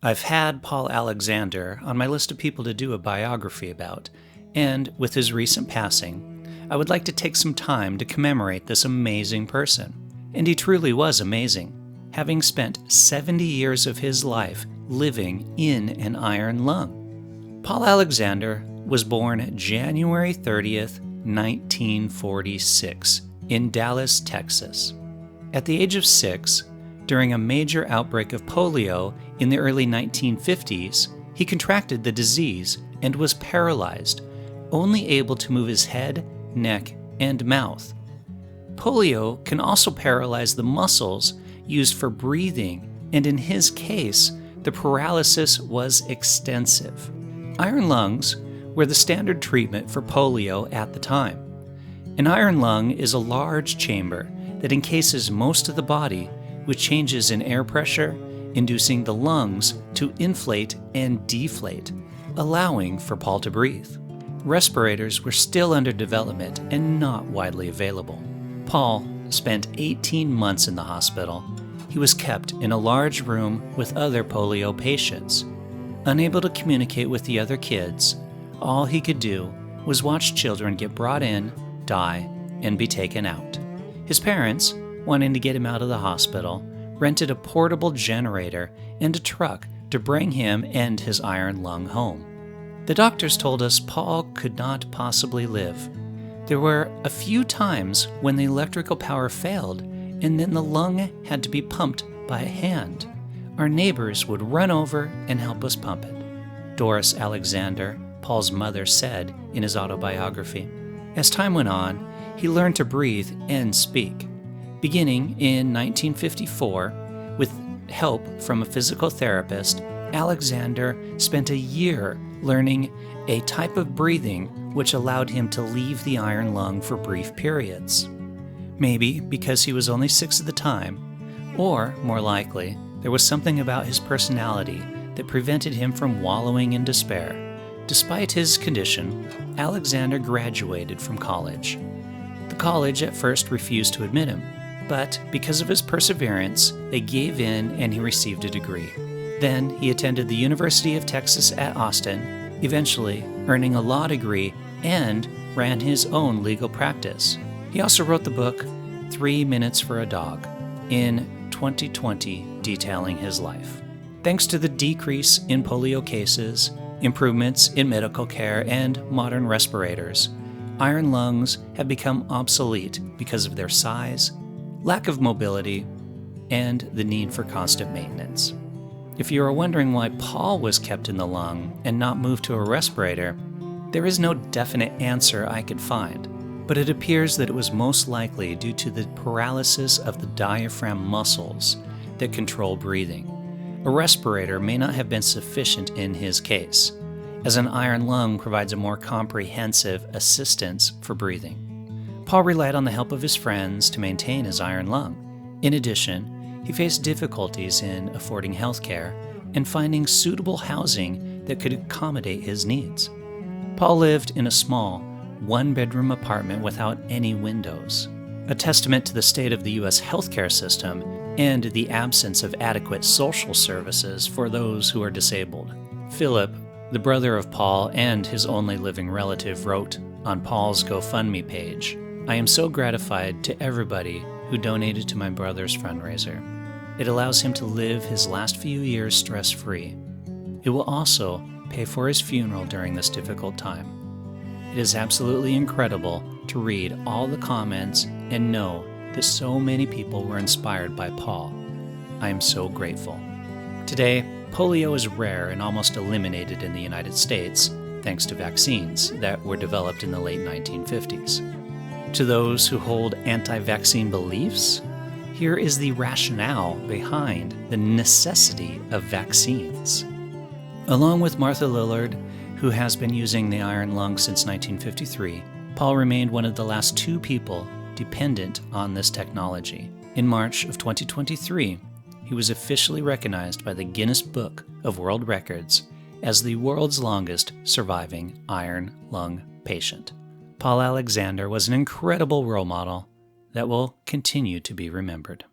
I've had Paul Alexander on my list of people to do a biography about, and with his recent passing, I would like to take some time to commemorate this amazing person. And he truly was amazing, having spent 70 years of his life living in an iron lung. Paul Alexander was born January 30th, 1946, in Dallas, Texas. At the age of 6, during a major outbreak of polio in the early 1950s, he contracted the disease and was paralyzed, only able to move his head, neck, and mouth. Polio can also paralyze the muscles used for breathing, and in his case, the paralysis was extensive. Iron lungs were the standard treatment for polio at the time. An iron lung is a large chamber that encases most of the body, with changes in air pressure, inducing the lungs to inflate and deflate, allowing for Paul to breathe. Respirators were still under development and not widely available. Paul spent 18 months in the hospital. He was kept in a large room with other polio patients. Unable to communicate with the other kids, all he could do was watch children get brought in, die, and be taken out. His parents, wanting to get him out of the hospital, rented a portable generator and a truck to bring him and his iron lung home. The doctors told us Paul could not possibly live. There were a few times when the electrical power failed, and then the lung had to be pumped by a hand. Our neighbors would run over and help us pump it. Doris Alexander, Paul's mother, said in his autobiography. As time went on, he learned to breathe and speak. Beginning in 1954, with help from a physical therapist, Alexander spent a year learning a type of breathing which allowed him to leave the iron lung for brief periods. Maybe because he was only 6 at the time, or, more likely, there was something about his personality that prevented him from wallowing in despair. Despite his condition, Alexander graduated from college. The college at first refused to admit him, but because of his perseverance, they gave in and he received a degree. Then he attended the University of Texas at Austin, eventually earning a law degree and ran his own legal practice. He also wrote the book 3 Minutes for a Dog in 2020, detailing his life. Thanks to the decrease in polio cases, improvements in medical care, and modern respirators, iron lungs have become obsolete because of their size, lack of mobility, and the need for constant maintenance. If you are wondering why Paul was kept in the lung and not moved to a respirator, there is no definite answer I could find, but it appears that it was most likely due to the paralysis of the diaphragm muscles that control breathing. A respirator may not have been sufficient in his case, as an iron lung provides a more comprehensive assistance for breathing. Paul relied on the help of his friends to maintain his iron lung. In addition, he faced difficulties in affording health care and finding suitable housing that could accommodate his needs. Paul lived in a small, one-bedroom apartment without any windows, a testament to the state of the U.S. healthcare system and the absence of adequate social services for those who are disabled. Philip, the brother of Paul and his only living relative, wrote on Paul's GoFundMe page, "I am so gratified to everybody who donated to my brother's fundraiser. It allows him to live his last few years stress-free. It will also pay for his funeral during this difficult time. It is absolutely incredible to read all the comments and know that so many people were inspired by Paul. I am so grateful." Today, polio is rare and almost eliminated in the United States, thanks to vaccines that were developed in the late 1950s. To those who hold anti-vaccine beliefs, here is the rationale behind the necessity of vaccines. Along with Martha Lillard, who has been using the iron lung since 1953, Paul remained one of the last 2 people dependent on this technology. In March of 2023, he was officially recognized by the Guinness Book of World Records as the world's longest surviving iron lung patient. Paul Alexander was an incredible role model that will continue to be remembered.